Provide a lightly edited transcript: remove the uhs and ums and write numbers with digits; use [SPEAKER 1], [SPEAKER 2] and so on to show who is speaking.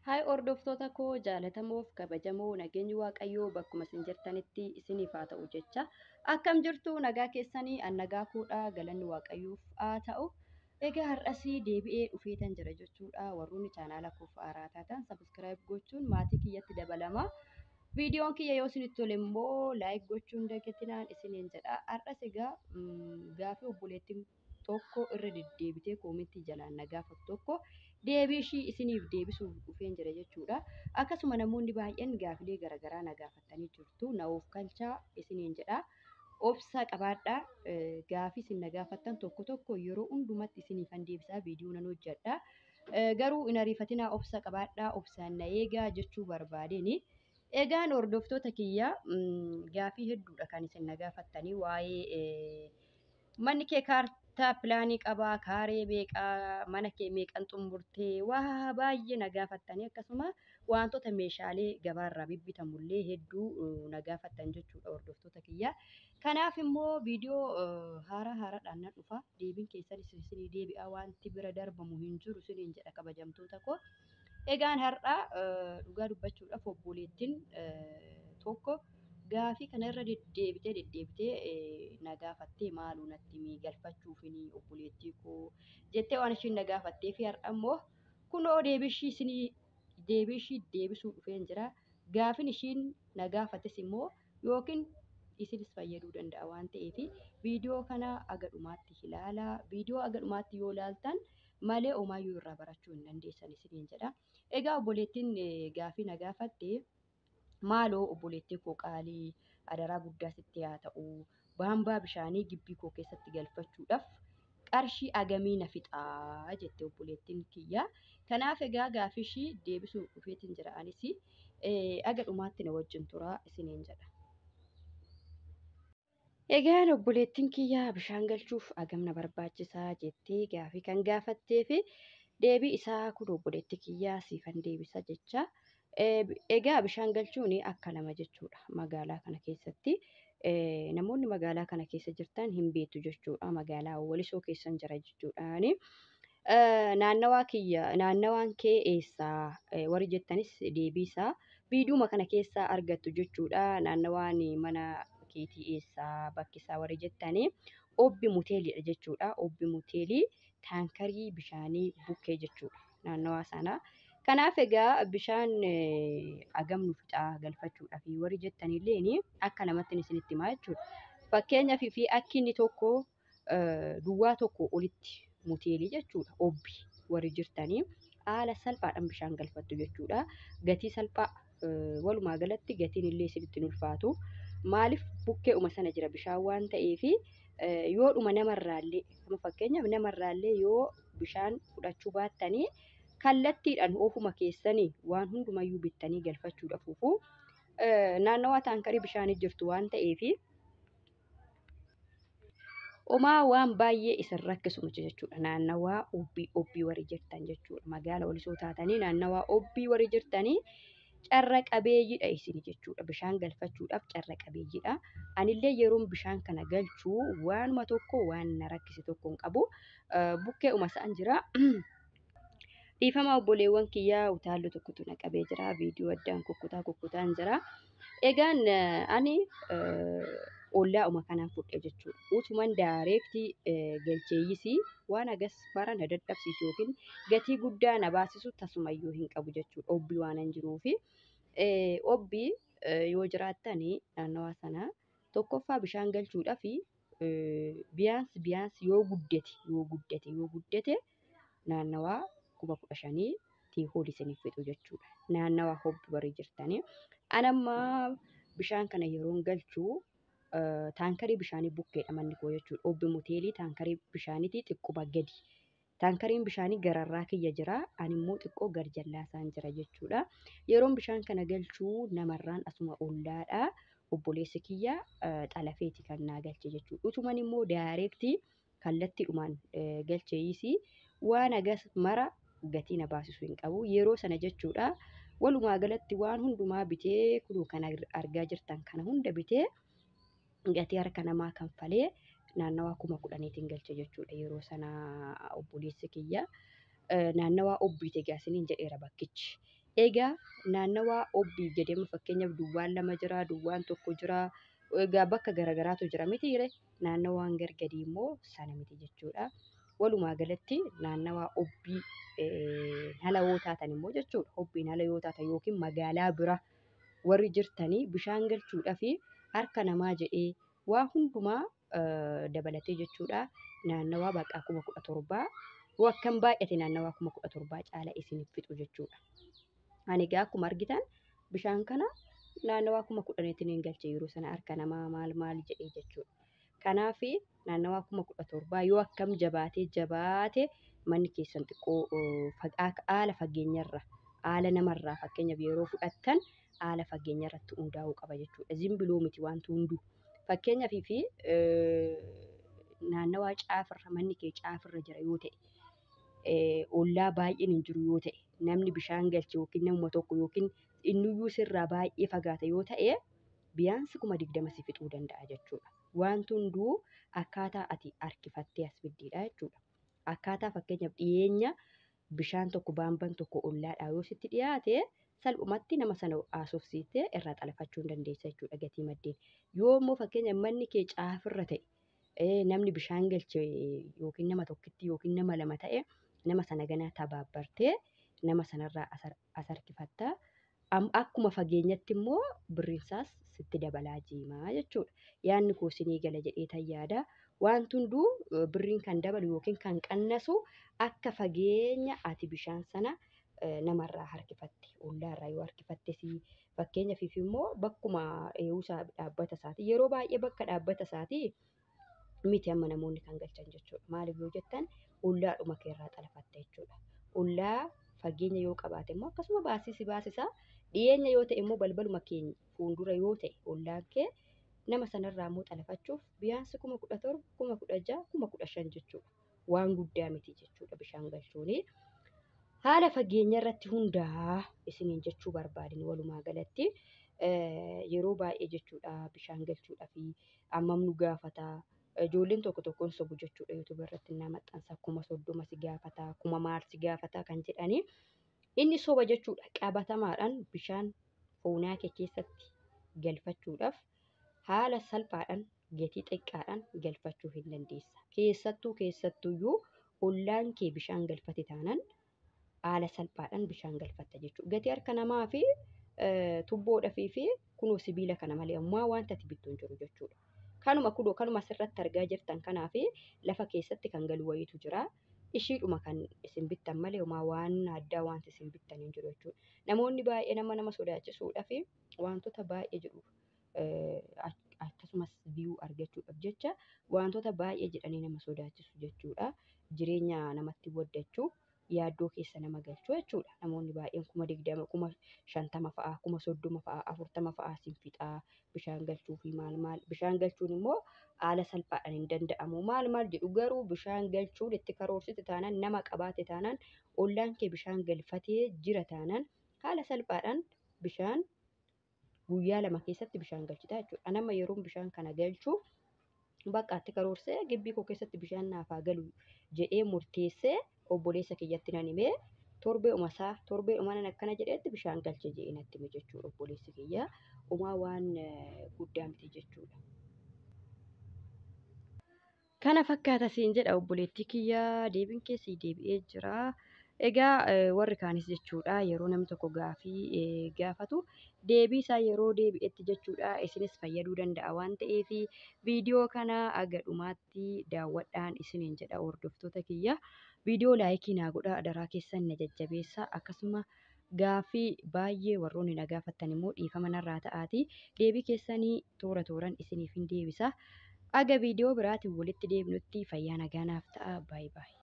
[SPEAKER 1] Haay hordoftoota koo jaallatamoof kabajamoo nageenyi waaqayyoo bakkuma isin jirtanitti isiniif haa ta'u jecha. Akkam jirtu nagaa keessanii nagaa fuudhaa galanni waaqayyoof haa ta'u. Egaa har'asii deebi'ee dhufeetan jira jechuudha. Warroonni chaanaala koof haaraa taatan sabiskiraayib gochuun maatii kiyyatti dabalama. Viidiyoon kiyya yoo isinitti tole immoo laayik gochuun dagatinaan isiniin jedha. Har'as egaa gaafii obboleettiin tokko irra deddeebitee koomentii jalaan na gaafatu tokko deebii ishii isiniif deebisuuf dhufeen jira jechuudha. Akkasuma namoonni baay'een gaafilee garaagaraa na gaafatanii jirtu. Na of kalchaa isiniin jedha. Obsa qabaadhaa. Gaafii isin na gaafattan tokko tokko yeroo hundumatti isiniifan deebisaa viidiyoo nan hojjedha. Garuu hin ariifatinaa obsa qabaadhaa. Obsaan na eegaa jechuu barbaadeni. Egaan hordoftoota kiyya gaafii hedduudha kan isin na gaafattanii waa'ee manni kee kaartaa pilaanii qabaa, kaaree meeqaa, mana kee meeqan xumurtee waa baay'ee na gaafattanii akkasuma wantoota meeshaalee gabaarraa bibbitamullee hedduu na gaafattan jechuudha hordoftoota kiyya. Kanaaf immoo viidiyoo haaraadhaan nan dhufa. Deebiin keessan isinii deebi'aa wanti bira darbamu hin jiru isiniin jedha kabajamtoota koo. Egaan har'a dhugaa dubbachuudhaaf obboleettiin tokko gaafii kanarra deddeebitee na gaafattee maaloo natti himii galfachuufini obboleettii koo jettee waan ishiin na gaafattee fi har'a immoo kunoo deebii ishii deebisuu dhufeen jira. Gaafiin ishiin na gaafattes immoo yookiin isinis fayyaduu danda'a waan ta'eef viidiyoo kana aga dhumaatti ilaalaa. Viidiyoo aga dhumaatti yoo ilaaltan malee homaayyuu irraa barachuu hin dandeessan isiniin jedha. Egaa obboleettiin gaafii na gaafatte maaloo obboleettii koo qaalii adaraa guddaa sitti haa ta'u baambaa bishaanii gibbii koo keessatti galfachuudhaaf qarshii agamii na fixaa jette obboleettiin kiyya. Kanaaf egaa gaafii ishii deebisuu dhufeetiin jira anis aga dhumaatti na wajjin turaa isiniin jedha. Egaan obboleettiin kiyya bishaan galchuuf agam na barbaachisaa jettee gaafii kan gaafattee fi deebii isaa kun obboleettii kiyyaa siifan deebisa jecha. Egaa bishaan galchuun akka lama jechuudha magaalaa kana keessatti. Namoonni magaalaa kana keessa jirtan hin beektu jechuudha. Magaalaa Walisoo keessan jira jechuudhaani. Naannawaan kee eessaa warri jettanis deebii isaa viidiyoo kana keessaa argattu jechuudha. Naannawaan mana keetii eessaa bakki isaa warri jettanii obbi muteeliidha jechuudha. Obbi muteelii taankarii bishaanii bukkee jechuudha naannawaa sana. Kanaaf egaa bishaan agam nu fixaa galfachuudhaaf warri jettanillee akka namatti isinitti himaa jechuudha. Fakkeenyaaf fi akki inni tokko duwwaa tokko olitti muteelii jechuudha. Obbi warri jirtanii haala salphaadhaan bishaan galfattu jechuudha. Gatii salphaa walumaa galatti gatiin illee isinitti ulfaatu. Maaliif bukkeedhuma sana jira bishaan waan ta'eef yoodhuma namarraallee fakkeenyaaf namarraallee yoo bishaan fudhachuu baattanii kallattiidhaan ofuma keessanii waan hundumayyuu bittanii galfachuudhaafuufuu naannawaa taankarii bishaanii jirtu waan ta'eef homaa waan baay'ee isin rakkisu miti jechuudha. Naannawaa obbii warri jirtan jechuudha. Magaala Walisoo taatanii naannawaa obbii warri jirtanii carra qabeeyyiidha isin jechuudha. Bishaan galfachuudhaaf carra qabeeyyiidha. Anillee yeroon bishaan kana galchuu waanuma tokko waan na rakkise tokko hin qabu. Bukkeedhuma isaan jira. Dhiifama obboleewwan kiyyaa utaallu tokkotu na qabee jira. Viidiyoo addaan kukkutaan jira. Egaan ani ollaa'uma kanaan fudhe jechuudha. Utuman daayireektii galcheeyyisii waan agas bara na dadhabsiisu yookiin gatii guddaa na baasisu tasumayyuu hin qabu jechuudha. Obbii waan hin jiruufi obbii yoo jiraattanii naannawaa sana tokkoffaa bishaan galchuudhaaf biyaans yoo guddate naannawaa 15,000 hoolii isiniif fixu jechuudha. Naannawaa obbii warri jirtanii. Anammaa bishaan kana yeroon galchuu taankarii bishaanii bukkeedha manni koo jechuudha. Obbi muteelii taankarii bishaaniitii xiqquma gadi. Taankariin bishaanii gararraa kiyya jira. Ani immoo xiqqoo garjallaasaan jira jechuudha. Yeroon bishaan kana galchuu namarraan asuma ollaadha. Obboleessi kiyya xalafeeti kan naa galche jechuudha. Utuman immoo daayireektii kallattiidhumaan galcheeyyisii waan agas mara gatii na baasisu hin qabu. Yeroo sana jechuudha. Walumaa galatti waan hundumaa bitee kunuu kan argaa jirtan kana hunda bitee gatii harka namaa kanfalee naannawaa 10,000tiin galche jechuudha. Yeroo sana obboleessi kiyya naannawaa obbiite gaasiniin jedheera bakkichi. Egaa naannawaa obbii jedhamu fakkeenyaaf duwwaan 2 jira, duwwaan 1 jira. Egaa bakka garaagaraatu jira mitiire naannawaan gargadii immoo sana miti jechuudha. Walumaa galatti naannawaa obbii ala yoo taatan immoo jechuudha. Obbiin ala yoo taatan yookiin magaalaa bira warri jirtanii bishaan galchuudhaa fi harka namaa jedhee waa hundumaa dabalatee jechuudha. Naannawaa bakka 17,000 akkam baay'ate naannawaa 17,000 caala isiniif fixu jechuudha. Ani egaa akkuma argitan bishaan kana naannawaa 10,000 hin galche yeroo sana harka namaa maal jedhee jechuudha. Kanaaf naannawaa 17,000 yoo akkam jabaate manni keessan xiqqoo haala fageenyarra haala namarraa fakkeenyaaf yeroo fudhattan haala fageenyarratti hundaa'uu qaba jechuudha. Zimbiloo miti wanti hunduu fakkeenyaaf fi naannawaa caafirra manni kee caafirra jira yoo ta'e ollaa baay'een hin jiru yoo ta'e namni bishaan galche yookiin namuma tokko yookiin inniyyuu sirraa baay'ee fagaata yoo ta'e biyaansi 20,000 si fixuu danda'a jechuudha. Wanti hunduu akkaataa ati harkifattee as fiddiidha jechuudha. Akkaataa fakkeenyaaf dhiyeenya bishaan tokko baamban tokko ollaadhaa yoo sitti dhiyaate salphumatti nama sana haasofsiistee irraa xalafachuu hin dandeessa jechuudha gatii maddeen. Yoo immoo fakkeenyaaf manni kee caafirra ta'e namni bishaan galche yookiin nama tokkitti yookiin nama lama ta'e nama sana ganaa tabaabbartee nama sanarraa as harkifatta. Akkuma fageenyatti immoo birriinsaas sitti dabalaa jiimaa jechuudha. Yaadni koo isinii gala jedhee tan yaada. Wanti hunduu birriin kan dabalu yookiin kan qannasu akka fageenya ati bishaan sana namarraa harkifatte ollaarraa yoo harkifattes fakkeenyaaf immoo bakkuma eeguusaa dhaabbata isaati yeroo baay'ee bakka dhaabbata isaati miti amma namoonni kan galchan jechuudha. Maaliif yoo jettan ollaadhuma keerraa xalafatta jechuudha. Ollaa fageenya yoo qabaate immoo akkasuma baasisaa dhiyeenya yoo ta'e immoo balbaluma keenya fuuldura yoo ta'e ollaan kee nama sanarraa immoo xalafachuuf biyaansi 17,000, 16,000, 15,000 jechuudha. Waan guddaa miti jechuudha bishaan galchuuni. Haala fageenya irratti hundaa isiniin jechuu barbaadin walumaa galatti yeroo baay'ee jechuudha bishaan galchuudhaa fi ammam nu gaafata. Ijoolleen tokko tokkoon sobu jechuudha YouTube irratti nama maxxansa 30,000 si gaafata 10,000 si gaafata kan jedhanii inni soba jechuudha. Qabatamaadhaan bishaan foonaa kee keessatti galfachuudhaaf haala salphaadhaan gatii xiqqaadhaan galfachuu hin dandeessa. Keessattuyyuu ollaan kee bishaan galfate taanaan haala salphaadhaan bishaan galfatta jechuudha. Gatii harka namaa fi tubboodhaa fi kunoo sibiila kana malee ammoo wanta ati bittu hin jiru jechuudha. Kanuma asirratti argaa jirtan kanaaf lafa keessatti kan galu wayiitu jira. Ishiidhuma kan isin bittan malee waan addaa wanti isin bittan hin jiru jechuudha. Namoonni baay'ee nama sodaachisuudhaa fi wantoota baay'ee jedhu akkasumas viyuu argachuudhaaf jecha wantoota baay'ee jedhanii nama sodaachisu jechuudha. Jireenya namatti waddachuuf yaaddoo keessa nama galchuu jechuudha. Namoonni baay'een 20,000, 50,000 fa'aa, 30,000 fa'aa, 40 fa'aa siin fixaa bishaan galchuu fi maal bishaan galchuun immoo haala salphaadhaan hin danda'amu. Maal jedhu garuu bishaan galchuun itti karoorsite taanaan nama qabaate taanaan ollaan kee bishaan galfatee jira taanaan haala salphaadhaan bishaan guyyaa 2 keessatti bishaan galchita jechuudha. Nama yeroon bishaan kana galchuu bakka itti karoorsee gibbii koo keessatti bishaan naaf haa galu jedhee murteessee obboleessa kiyyatti nan himee torbee umanan akkana jedheetti bishaan galche jedhee natti hime jechuudha. Obboleessi kiyya umaa waan guddaa miti jechuudha. Kana fakkaata siin jedha obboleettii kiyya deebiin keessi deebi'ee jira. Egaa warri kaanis jechuudha yeroo namni tokko gaafii gaafatu deebii isaa yeroo deebi'etti jechuudha isinis fayyaduu danda'a waan ta'eef viidiyoo kana aga dhumaatti daawwadhaan isiniin jedha hordoftoota kiyya. Viidiyoo laayikii naa godhaa adaraa keessan na jajjabeessaa akkasuma gaafii baay'ee warroonni na gaafattan immoo dhiifama narraa ta'aatii deebii keessanii tooraan isiniif hin deebisa. Aga viidiyoo biraatiin walitti deebinutti fayyaa nagaa naaf ta'a. Baay'ee.